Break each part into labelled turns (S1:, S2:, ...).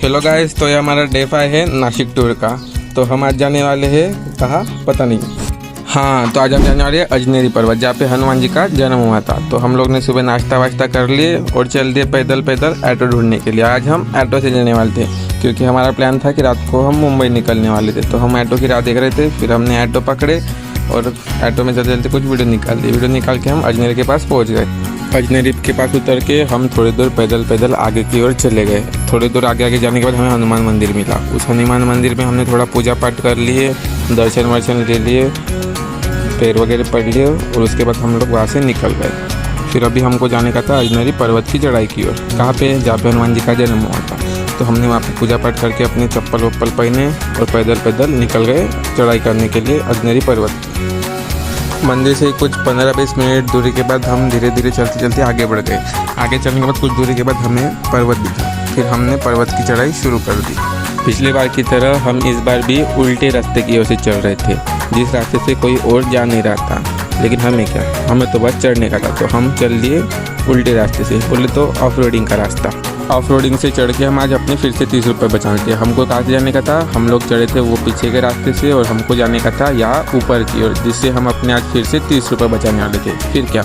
S1: Hello guys, तो ये हमारा डे 5 है नासिक टूर का। तो हम आज जाने वाले हैं कहाँ पता नहीं। हाँ, तो आज हम जाने वाले हैं अजनेरी पर्वत, जहाँ पे हनुमान जी का जन्म हुआ था। तो हम लोग ने सुबह नाश्ता वाश्ता कर लिए और चल दिए पैदल पैदल ऑटो ढूंढने के लिए। आज हम ऑटो से जाने वाले थे क्योंकि हमारा प्लान था कि रात को हम मुंबई निकलने वाले थे। तो हम ऑटो की राह देख रहे थे, फिर हमने ऑटो पकड़े और ऑटो में चलते चलते कुछ वीडियो निकाल दी। वीडियो निकाल के हम अजनेरी के पास पहुँच गए। अजनेरी के पास उतर के हम थोड़ी दूर पैदल पैदल आगे की ओर चले गए। थोड़ी दूर आगे जाने के बाद हमें हनुमान मंदिर मिला। उस हनुमान मंदिर में हमने थोड़ा पूजा पाठ कर लिए, दर्शन वर्शन ले लिए, पैर वगैरह पढ़ लिए और उसके बाद हम लोग वहाँ से निकल गए। फिर अभी हमको जाने का था अजनेरी पर्वत की चढ़ाई की ओर, कहाँ पे, जहाँ पे हनुमान जी का जन्म हुआ था। तो हमने वहाँ पे पूजा पाठ करके अपने चप्पल वप्पल पहने और पैदल पैदल निकल गए चढ़ाई करने के लिए अजनेरी पर्वत। मंदिर से कुछ 15-20 मिनट दूरी के बाद हम धीरे धीरे चलते चलते आगे बढ़ गए। आगे चलने के बाद कुछ दूरी के बाद हमें पर्वत दिखा। फिर हमने पर्वत की चढ़ाई शुरू कर दी। पिछली बार की तरह हम इस बार भी उल्टे रास्ते की ओर से चल रहे थे, जिस रास्ते से कोई और जा नहीं रहा था। लेकिन हमें क्या, हमें तो बस चढ़ने का था। तो हम चल लिए उल्टे रास्ते से, बोले तो ऑफ रोडिंग का रास्ता। ऑफ रोडिंग से चढ़ के हम आज अपने फिर से 30 रुपये बचाने थे। हमको कहाँ से जाने का था, हम लोग चढ़े थे वो पीछे के रास्ते से और हमको जाने का था यहाँ ऊपर की ओर, जिससे हम अपने आज फिर से 30 रुपये बचाने वाले थे। फिर क्या,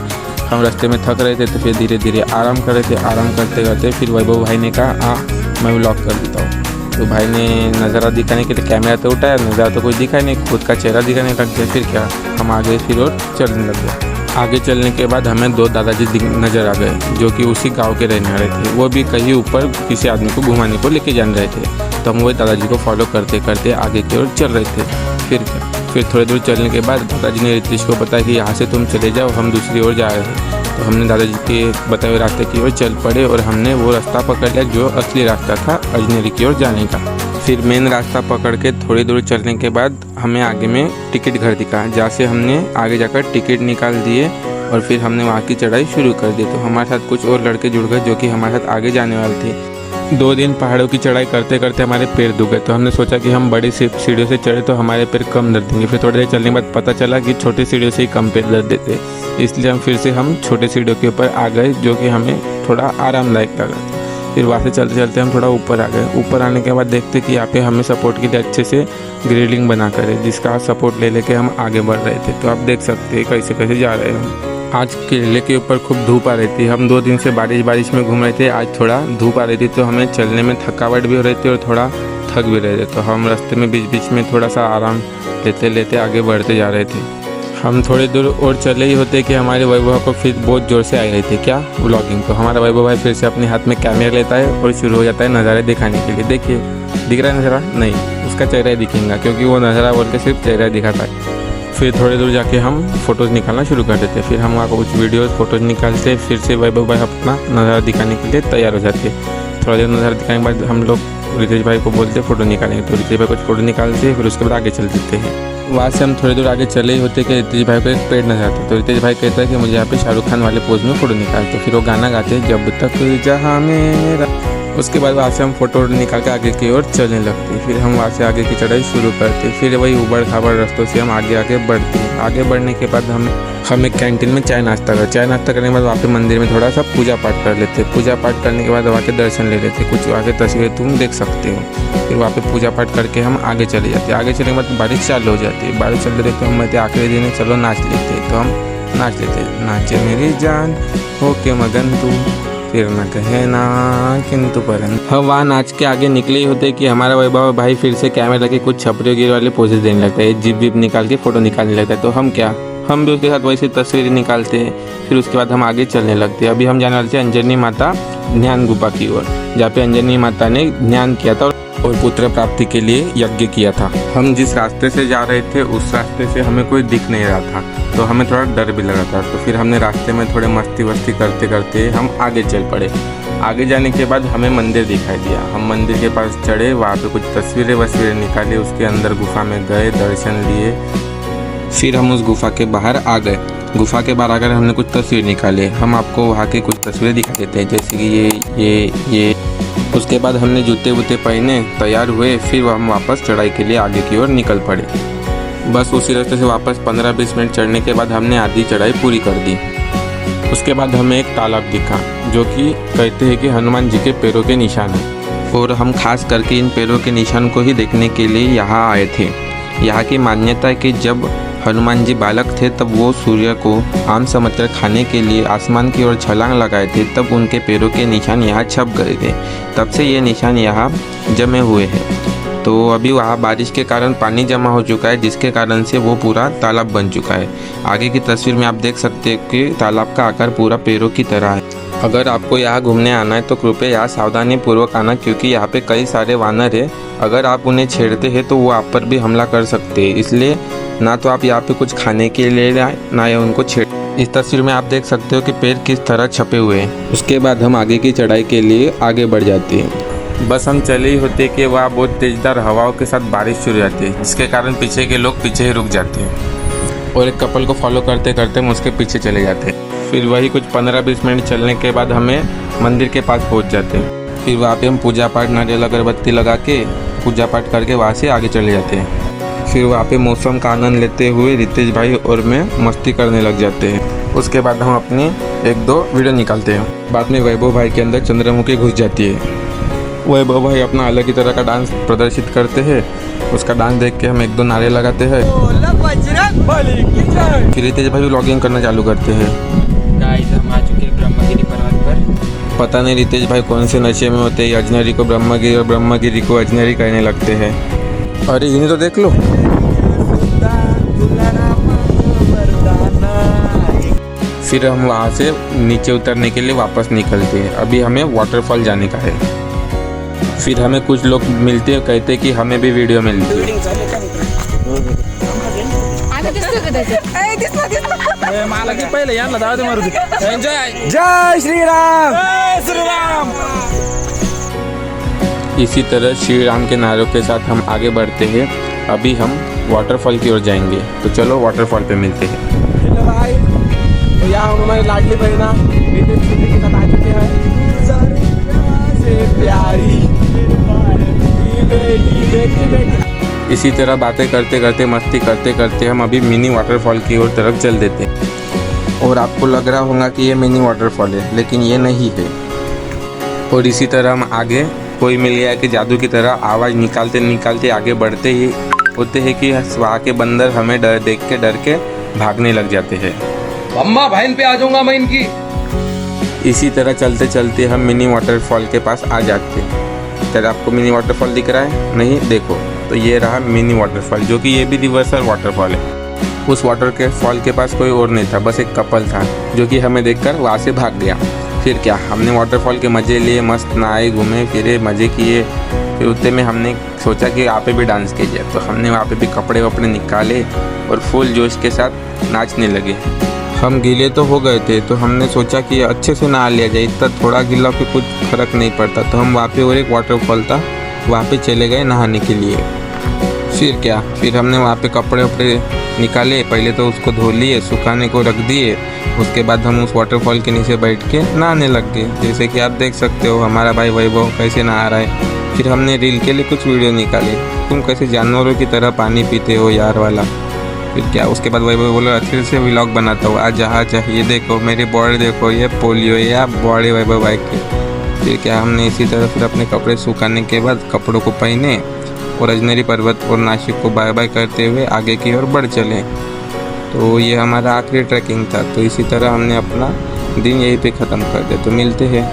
S1: हम रास्ते में थक रहे थे तो फिर धीरे धीरे आराम कर रहे थे। आराम करते करते फिर वैभव भाई ने कहा मैं व्लॉग कर देता हूँ। तो भाई ने नज़ारा दिखाने के लिए कैमरा तो उठाया, नज़ारा तो कुछ दिखा नहीं, खुद का चेहरा दिखाने लग गया। फिर क्या, हम आगे फिर और चलने लग गए। आगे चलने के बाद हमें 2 दादाजी नज़र आ गए, जो कि उसी गांव के रहने वाले थे। वो भी कहीं ऊपर किसी आदमी को घुमाने को लेके जान रहे थे। तो हम वही दादाजी को फॉलो करते करते आगे की ओर चल रहे थे। फिर क्या, फिर थोड़ी दूर चलने के बाद दादाजी ने रितेश को बताया कि यहाँ से तुम चले जाओ, हम दूसरी ओर जा रहे हैं। तो हमने दादाजी के बताए हुए रास्ते की ओर चल पड़े और हमने वो रास्ता पकड़ लिया जो असली रास्ता था अजनेरी की ओर जाने का। फिर मेन रास्ता पकड़ के थोड़ी दूर चलने के बाद हमें आगे में टिकट घर दिखा, जहाँ से हमने आगे जाकर टिकट निकाल दिए और फिर हमने वहाँ की चढ़ाई शुरू कर दी। तो हमारे साथ कुछ और लड़के जुड़ गए जो कि हमारे साथ आगे जाने वाले थे। 2 दिन पहाड़ों की चढ़ाई करते करते हमारे पैर दुख गए। तो हमने सोचा कि हम बड़ी सीढ़ियों से चढ़े तो हमारे पैर कम दर्द देंगे। फिर थोड़ी देर चलने के बाद पता चला कि छोटी सीढ़ियों से ही कम पैर दर्द देते, इसलिए हम फिर से छोटे सीढ़ियों के ऊपर आ गए, जो कि हमें थोड़ा आरामदायक लगा। फिर वहाँ से चलते चलते हम थोड़ा ऊपर आ गए। ऊपर आने के बाद देखते कि यहाँ पे हमें सपोर्ट के लिए अच्छे से ग्रिलिंग बना कर है, जिसका सपोर्ट ले लेके हम आगे बढ़ रहे थे। तो आप देख सकते हैं कैसे कैसे जा रहे हैं। आज केले के ऊपर खूब धूप आ रही थी। हम 2 दिन से बारिश में घूम रहे थे, आज थोड़ा धूप आ रही थी तो हमें चलने में थकावट भी हो रही थी और थोड़ा थक भी रहे थे। तो हम रास्ते में बीच बीच में थोड़ा सा आराम लेते लेते आगे बढ़ते जा रहे थे। हम थोड़ी दूर और चले ही होते कि हमारे वैभव को फिर बहुत ज़ोर से आ रही थी क्या, व्लॉगिंग। तो हमारा वैभव भाई फिर से अपने हाथ में कैमरा लेता है और शुरू हो जाता है नज़ारे दिखाने के लिए। देखिए, दिख रहा है नज़ारा? नहीं, उसका चेहरा ही दिखेगा क्योंकि वो नज़ारा बोल के सिर्फ चेहरा दिखाता है। फिर थोड़ी दूर जाके हम फ़ोटोज़ निकालना शुरू कर देते। फिर हम वहाँ को कुछ वीडियोज़ फ़ोटोज़ निकालते, फिर से वैभव भाई अपना नज़ारा दिखाने के लिए तैयार हो जाते। थोड़ा देर नज़ारा दिखाने के बाद हम लोग रितेश भाई को बोलते फ़ोटो निकालेंगे। तो रितेश भाई कुछ फ़ोटो निकालते, फिर उसके बाद आगे चल देते हैं। वहाँ से हम थोड़ी दूर आगे चले ही होते कि रितेश भाई को एक पेड़ नजर आता। तो रितेश भाई कहता है कि मुझे यहाँ पे शाहरुख खान वाले पोज में फ़ोटो निकालते। फिर वो गाना गाते जब तक जहाँ मेरा। उसके बाद वहाँ से हम फ़ोटो निकाल के आगे की ओर चलने लगते। फिर हम वहाँ से आगे की चढ़ाई शुरू करते। फिर वही उबड़ खाबड़ रास्तों से हम आगे बढ़ते। आगे बढ़ने के बाद हम एक कैंटीन में चाय नाश्ता करने के बाद वहाँ पे मंदिर में थोड़ा सा पूजा पाठ कर लेते। पूजा पाठ करने के बाद वहाँ के दर्शन ले लेते। कुछ वहाँ की तस्वीरें तुम देख सकते हो। फिर वहाँ पे पूजा पाठ करके हम आगे चले जाते। आगे चलने के बाद बारिश चालू हो जाती है। बारिश चल रही तो हम कहते आखिरी दिन चलो नाच लेते। तो हम नाच लेते, नाचे मेरी जान हो के मगन तू, फिर न कहे ना किंतु परन। हम वहाँ नाच के आगे निकले ही होते कि हमारा वैभव भाई फिर से कैमरा लगे कुछ छपरी गिर वाले पोजेस देने लगता है, जिप विप निकाल के फ़ोटो निकालने लगता है। तो हम भी उसके साथ वैसे तस्वीरें निकालते हैं। फिर उसके बाद हम आगे चलने लगते हैं। अभी हम जाने वाले थे अंजनी माता ध्यान गुफा की ओर, जहाँ पे अंजनी माता ने ध्यान किया था और पुत्र प्राप्ति के लिए यज्ञ किया था। हम जिस रास्ते से जा रहे थे उस रास्ते से हमें कोई दिख नहीं रहा था, तो हमें थोड़ा डर भी लगा था। तो फिर हमने रास्ते में थोड़े मस्ती वस्ती करते करते हम आगे चल पड़े। आगे जाने के बाद हमें मंदिर दिखाई दिया। हम मंदिर के पास चढ़े, वहाँ पे कुछ तस्वीरें वस्वीरें निकाली, उसके अंदर गुफा में गए, दर्शन लिए। फिर हम उस गुफा के बाहर आ गए। गुफा के बाहर आकर हमने कुछ तस्वीर निकाले। हम आपको वहाँ की कुछ तस्वीरें दिखा देते हैं, जैसे कि ये। उसके बाद हमने जूते वूते पहने, तैयार हुए। फिर हम वापस चढ़ाई के लिए आगे की ओर निकल पड़े। बस उसी रास्ते से वापस 15-20 मिनट चढ़ने के बाद हमने आधी चढ़ाई पूरी कर दी। उसके बाद हमें एक तालाब दिखा, जो कि कहते हैं कि हनुमान जी के पैरों के निशान है। और हम खास करके इन पैरों के निशान को ही देखने के लिए यहाँ आए थे। यहाँ की मान्यता है कि जब हनुमान जी बालक थे तब वो सूर्य को आम समझकर खाने के लिए आसमान की ओर छलांग लगाए थे, तब उनके पैरों के निशान यहाँ छप गए थे। तब से ये निशान यहाँ जमे हुए हैं। तो अभी वहाँ बारिश के कारण पानी जमा हो चुका है, जिसके कारण से वो पूरा तालाब बन चुका है। आगे की तस्वीर में आप देख सकते हैं कि तालाब का आकार पूरा पैरों की तरह है। अगर आपको यहाँ घूमने आना है तो कृपया यहाँ सावधानी पूर्वक आना, क्योंकि यहाँ पे कई सारे वानर है। अगर आप उन्हें छेड़ते हैं तो वो आप पर भी हमला कर सकते हैं, इसलिए ना तो आप यहाँ पे कुछ खाने के लिए आए ना या उनको छेड़। इस तस्वीर में आप देख सकते हो कि पैर किस तरह छपे हुए हैं। उसके बाद हम आगे की चढ़ाई के लिए आगे बढ़ जाते हैं। बस हम चले ही होते कि वहाँ बहुत तेज़दार हवाओं के साथ बारिश शुरू हो जाती है, जिसके कारण पीछे के लोग पीछे ही रुक जाते हैं और एक कपल को फॉलो करते करते हम उसके पीछे चले जाते हैं। फिर वही कुछ 15-20 मिनट चलने के बाद हमें मंदिर के पास पहुँच जाते हैं। फिर वहाँ पे हम पूजा पाठ, नारियल अगरबत्ती लगा के पूजा पाठ करके वहाँ से आगे चले जाते हैं। फिर वहाँ पे मौसम का आनंद लेते हुए रितेश भाई और मैं मस्ती करने लग जाते हैं। उसके बाद हम अपनी 1-2 वीडियो निकालते हैं। बाद में वैभव भाई के अंदर चंद्रमुखी घुस जाती है। वैभव भाई अपना अलग ही तरह का डांस प्रदर्शित करते हैं। उसका डांस देख के हम 1-2 नारे लगाते हैं। फिर रितेश भाई व्लॉगिंग करना चालू करते हैं।
S2: गाइस, हम आ चुके हैं ब्रह्मगिरी पर्वत पर।
S1: पता नहीं रितेश भाई कौन से नशे में होते हैं, अजनरी को ब्रह्मगिरी और ब्रह्मगिरी को अजनरी कहने लगते हैं। अरे इन्हें तो देख लो। फिर हम वहाँ से नीचे उतरने के लिए वापस निकलते हैं। अभी हमें वाटरफॉल जाने का है। फिर हमें कुछ लोग मिलते हैं, कहते हैं कि हमें भी वीडियो मिलती है।
S2: जय श्री राम, जय श्री राम।
S1: इसी तरह श्री राम के नारों के साथ हम आगे बढ़ते हैं। अभी हम वाटरफॉल की ओर जाएंगे, तो चलो वाटरफॉल पे मिलते हैं।
S2: हेलो भाई, तो यहाँ हम हमारी लाडली बहना रितेश सिद्धि के साथ आ चुके हैं।
S1: इसी तरह बातें करते करते, मस्ती करते करते हम अभी मिनी वाटरफॉल की ओर तरफ चल देते हैं। और आपको लग रहा होगा कि ये मिनी वाटरफॉल है, लेकिन ये नहीं है। और इसी तरह हम आगे कोई मिल गया कि जादू की तरह आवाज़ निकालते निकालते आगे बढ़ते ही होते हैं कि वहाँ के बंदर हमें देख के डर के भागने लग जाते हैं।
S2: अम्मा बहन पे आ जाऊंगा मैं इनकी।
S1: इसी तरह चलते चलते हम मिनी वाटरफॉल के पास आ जाते हैं। क्या आपको मिनी वाटरफॉल दिख रहा है? नहीं, देखो तो ये रहा मिनी वाटरफॉल, जो कि ये भी रिवर्सल वाटरफॉल है। उस वाटर के फॉल के पास कोई और नहीं था, बस एक कपल था जो कि हमें देखकर वहाँ से भाग गया। फिर क्या, हमने वाटरफॉल के मज़े लिए, मस्त नहाए, घूमे फिरे, मज़े किए। फिर उतने में हमने सोचा कि वहाँ पे भी डांस किया जाए, तो हमने वहाँ पे भी कपड़े वपड़े निकाले और फुल जोश के साथ नाचने लगे। हम गीले तो हो गए थे, तो हमने सोचा कि अच्छे से नहा लिया जाए, इतना थोड़ा गीला पे कुछ फ़र्क नहीं पड़ता। तो हम वहाँ पे और एक वाटरफॉल था, वहाँ पे चले गए नहाने के लिए। फिर क्या, फिर हमने वहाँ पे कपड़े वपड़े निकाले, पहले तो उसको धो लिए, सुखाने को रख दिए। उसके बाद हम उस वाटरफॉल के नीचे बैठ के नहाने लग गए। जैसे कि आप देख सकते हो हमारा भाई वैभव कैसे नहा रहा है। फिर हमने रील के लिए कुछ वीडियो निकाले, तुम कैसे जानवरों की तरह पानी पीते हो यार वाला। फिर क्या, उसके बाद वैभव बोला अच्छे से व्लॉग बनाता हूँ, आज जहाँ चाहिए देखो मेरी बॉडी, देखो ये पोलियो है या बॉडी वैभव भाई की। फिर क्या, हमने इसी तरह फिर अपने कपड़े सुखाने के बाद कपड़ों को पहने और अजनेरी पर्वत और नासिक को बाय बाय करते हुए आगे की ओर बढ़ चले। तो ये हमारा आखिरी ट्रैकिंग था। तो इसी तरह हमने अपना दिन यहीं पे ख़त्म कर दिया। तो मिलते हैं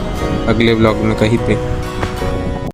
S1: अगले व्लॉग में कहीं पे।